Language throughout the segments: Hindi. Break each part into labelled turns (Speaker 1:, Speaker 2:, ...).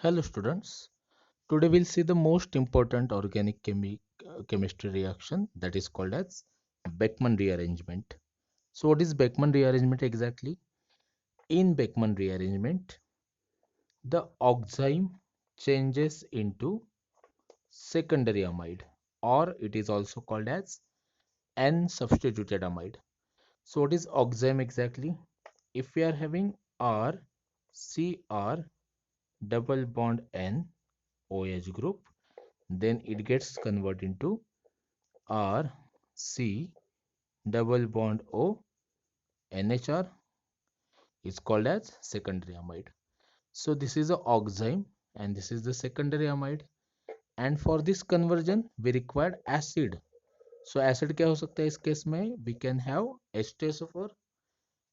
Speaker 1: Hello students. Today we'll see the most important organic chemistry reaction that is called as Beckmann rearrangement. So what is Beckmann rearrangement exactly? In Beckmann rearrangement, the oxime changes into secondary amide, or it is also called as N-substituted amide. So what is oxime exactly? If we are having R, Cr double bond N OH group, then it gets converted into R C double bond O NHR is called as secondary amide. So this is a oxime and this is the secondary amide, and for this conversion we required acid. So acid क्या हो सकता है इस केस में? We can have H2SO4,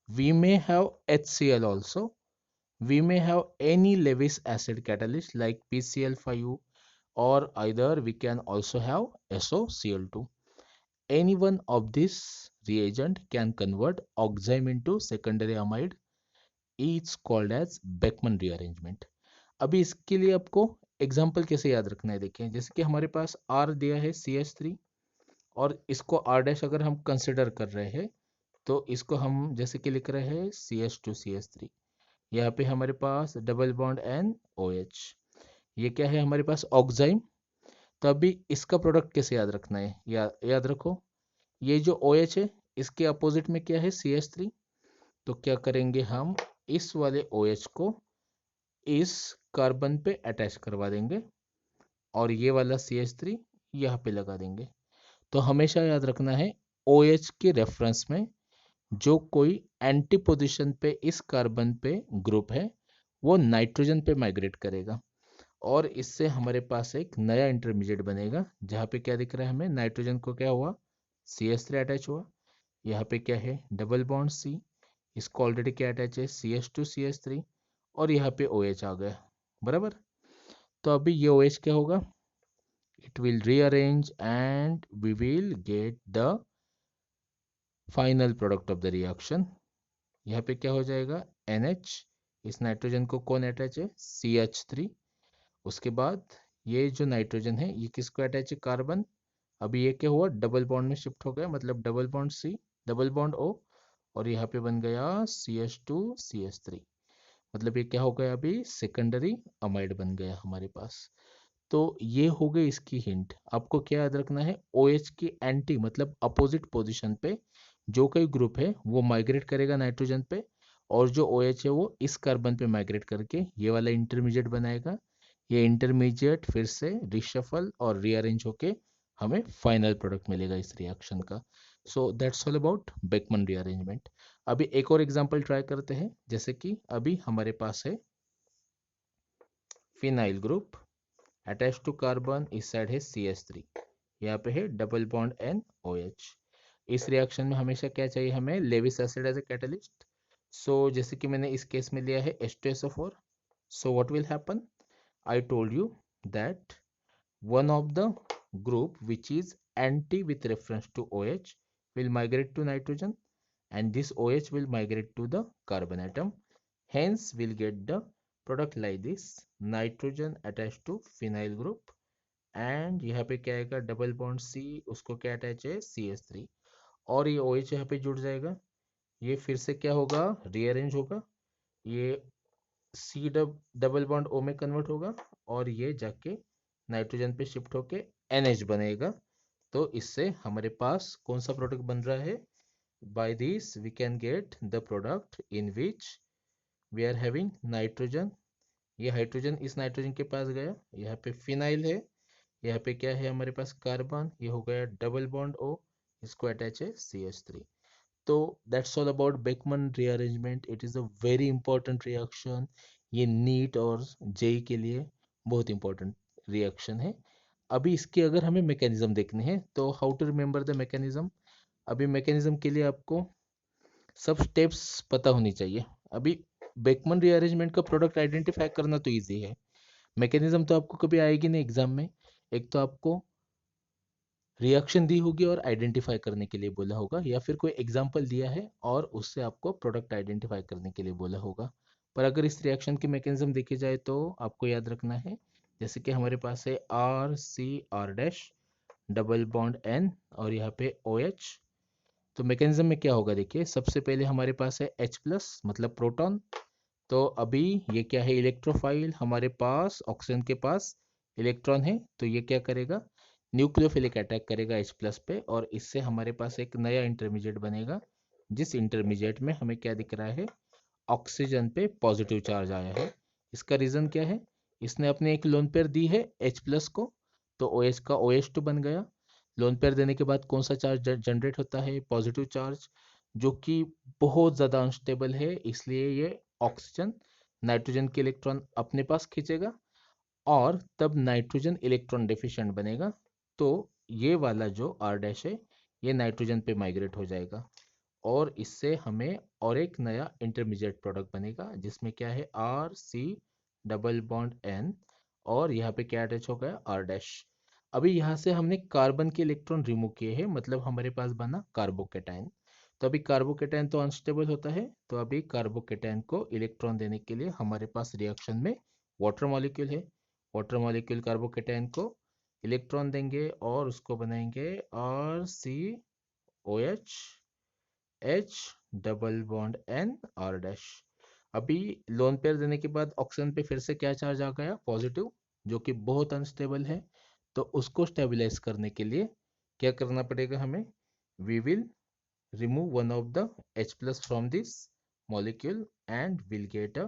Speaker 1: we may have HCl also, we may have any Lewis acid catalyst like PCl5, or either we can also have SOCl2. Any one of this reagent can convert oxime into secondary amide. It's called as Beckmann rearrangement. अभी इसके लिए आपको एग्जाम्पल कैसे याद रखना है, देखें जैसे कि हमारे पास R दिया है CH3, और इसको R डैश अगर हम कंसिडर कर रहे हैं तो इसको हम जैसे कि लिख रहे हैं CH2CH3, यहाँ पे हमारे पास डबल बॉन्ड NOH, ये क्या है हमारे पास ऑक्साइम। तो अभी इसका प्रोडक्ट कैसे याद रखना है, याद रखो, ये जो OH है इसके अपोजिट में क्या है CH3, तो क्या करेंगे हम इस वाले OH को इस कार्बन पे अटैच करवा देंगे और ये वाला CH3 यहाँ पे लगा देंगे। तो हमेशा याद रखना है OH के रेफरेंस में जो कोई एंटी पोजीशन पे इस कार्बन पे ग्रुप है वो नाइट्रोजन पे माइग्रेट करेगा, और इससे हमारे पास एक नया इंटरमीडिएट बनेगा जहाँ पे क्या दिख रहा है हमें, नाइट्रोजन को क्या हुआ CH3 अटैच हुआ, यहाँ पे क्या है डबल बॉन्ड C, इसको ऑलरेडी क्या अटैच है CH2CH3, और यहाँ पे OH आ गया बराबर। तो अभी ये OH क्या होगा, it will rearrange and we will get the final product of the reaction. यहाँ पे क्या हो जाएगा NH, इस नाइट्रोजन को कौन अटैच है CH3, उसके बाद ये जो नाइट्रोजन है ये किसको अटैच है कार्बन, अभी ये क्या हुआ डबल बॉन्ड में शिफ्ट हो गया, मतलब double bond C double bond O, और यहाँ पे बन गया CH2CH3, मतलब ये क्या हो गया अभी सेकेंडरी अमाइड बन गया हमारे पास। तो ये हो गई इसकी हिंट। आपको क्या याद रखना है, OH की एंटी मतलब अपोजिट पोजीशन पे जो कोई ग्रुप है वो माइग्रेट करेगा नाइट्रोजन पे, और जो OH है वो इस कार्बन पे माइग्रेट करके ये वाला इंटरमीडिएट बनाएगा। ये इंटरमीडिएट फिर से रिशफल और रीअरेंज होके हमें फाइनल प्रोडक्ट मिलेगा इस रिएक्शन का। So that's all about Beckman rearrangement. अभी एक और एग्जांपल ट्राई करते हैं, जैसे कि अभी हमारे पास है phenyl group attach to carbon, इस साइड है CH3, यहाँ पे है डबल बॉन्ड NOH। इस रिएक्शन में हमेशा क्या चाहिए हमें, Lewis acid as a catalyst. So जैसे कि मैंने इस केस में लिया है H2SO4, so what will happen, I told you that one of the group which is anti with reference to OH will migrate to nitrogen, and this OH will migrate to the carbon atom. Hence we'll get the product like this, nitrogen attached to phenyl group, and यहाँ पे क्या आएगा डबल बॉन्ड C, उसको क्या अटैच है CH3, और ये OH यहाँ पे जुड़ जाएगा, ये फिर से क्या होगा रीअरेंज होगा, ये C डबल बॉन्ड O में कन्वर्ट होगा, और ये जाके नाइट्रोजन पे शिफ्ट होके NH बनेगा। तो इससे हमारे पास कौन सा प्रोडक्ट बन रहा है, by this we can get the product in which we are having nitrogen, ये हाइड्रोजन इस नाइट्रोजन के पास गया, यहाँ पे फिनाइल है, यहाँ पे क्या है हमारे पास कार्बन, ये हो गया डबल बॉन्ड O, इसको अटैच है CH3। तो that's all about Beckman rearrangement. It is a very important reaction, ये नीट और जेई के लिए बहुत इंपॉर्टेंट रिएक्शन है। अभी इसके अगर हमें मैकेनिज्म देखने हैं तो how to remember the mechanism, अभी मैकेनिज्म के लिए आपको सब स्टेप्स पता होनी चाहिए। अभी बेकमन रीअरेंजमेंट का प्रोडक्ट आइडेंटिफाई करना तो ईजी है, मैकेनिज्म तो आपको कभी आएगी नहीं एग्जाम में। एक तो आपको रिएक्शन दी होगी और आइडेंटिफाई करने के लिए बोला होगा, या फिर कोई एग्जाम्पल दिया है और उससे आपको प्रोडक्ट आइडेंटिफाई करने के लिए बोला होगा। पर अगर इस रिएक्शन की मैकेनिज्म देखी जाए तो आपको याद रखना है, जैसे कि हमारे पास है R C R dash double bond N और यहाँ पे ओ एच। तो मैकेनिज्म में क्या होगा, देखिए सबसे पहले हमारे पास है H प्लस मतलब प्रोटॉन। तो अभी ये क्या है, इलेक्ट्रोफाइल, हमारे पास ऑक्सीजन के पास इलेक्ट्रॉन है, तो ये क्या करेगा, न्यूक्लियोफिलिक अटैक करेगा H प्लस पे और इससे हमारे पास एक नया इंटरमीडिएट बनेगा, जिस इंटरमीडिएट में हमें क्या दिख रहा है, ऑक्सीजन पे पॉजिटिव चार्ज आया है। इसका रीजन क्या है, इसने अपने एक लोन पेयर दी है H प्लस को, तो OH का OH2 बन गया। लोन पेयर देने के बाद कौन सा चार्ज जनरेट होता है, पॉजिटिव चार्ज, जो कि बहुत ज़्यादा अनस्टेबल है, इसलिए ये ऑक्सीजन नाइट्रोजन के इलेक्ट्रॉन अपने पास खींचेगा और तब नाइट्रोजन इलेक्ट्रॉन डेफिशिएंट बनेगा। तो ये वाला जो आर डैश है ये नाइट्रोजन पे माइग्रेट हो जाएगा और इससे हमें और एक नया इंटरमीडिएट प्रोडक्ट बनेगा, जिसमें क्या है R C double bond N और यहाँ पे क्या अटैच हो गया, आर डैश। अभी यहाँ से हमने कार्बन के इलेक्ट्रॉन रिमूव किए हैं, मतलब हमारे पास बना कार्बोकेटाइन। तो अभी कार्बोकेटाइन तो अनस्टेबल होता है, तो अभी कार्बोकेटाइन को इलेक्ट्रॉन देने के लिए हमारे पास रिएक्शन में वाटर मॉलिक्यूल है। वाटर मॉलिक्यूल कार्बोकेटाइन को इलेक्ट्रॉन देंगे और उसको बनाएंगे R C O H H double bond N R dash. अभी लोन पेयर देने के बाद ऑक्सीजन पे फिर से क्या चार्ज आ गया, पॉजिटिव, जो कि बहुत अनस्टेबल है। तो उसको स्टेबलाइज करने के लिए क्या करना पड़ेगा हमें, we will remove one of the H plus from this molecule and we'll get a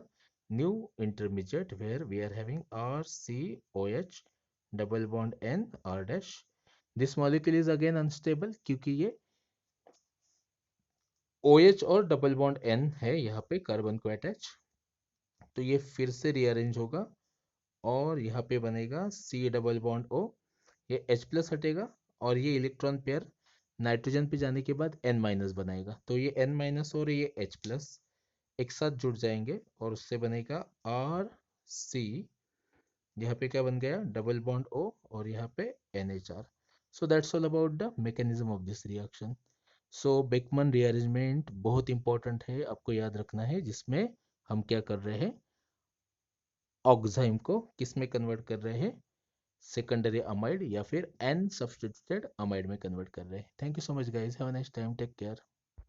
Speaker 1: new intermediate where we are having RCOH double bond N R dash. This molecule is again unstable क्योंकि ये OH और डबल बॉन्ड N है यहाँ पे कार्बन को अटैच, तो ये फिर से रीअरेंज होगा और यहाँ पे बनेगा C डबल बॉन्ड O, ये H प्लस हटेगा और ये इलेक्ट्रॉन पेयर नाइट्रोजन पे जाने के बाद N माइनस बनाएगा, तो ये N माइनस और ये H प्लस एक साथ जुड़ जाएंगे और उससे बनेगा आर सी, यहाँ पे क्या बन गया, डबल बॉन्ड O और यहाँ पे NHR। So that's all about the mechanism of this reaction. So Beckman rearrangement बहुत इंपॉर्टेंट है, आपको याद रखना है, जिसमें हम क्या कर रहे हैं, ऑक्साइम को किस में कन्वर्ट कर रहे हैं, सेकेंडरी अमाइड या फिर एन सब्स्टिट्यूटेड अमाइड में कन्वर्ट कर रहे हैं। Thank you so much guys, have a nice time, take care.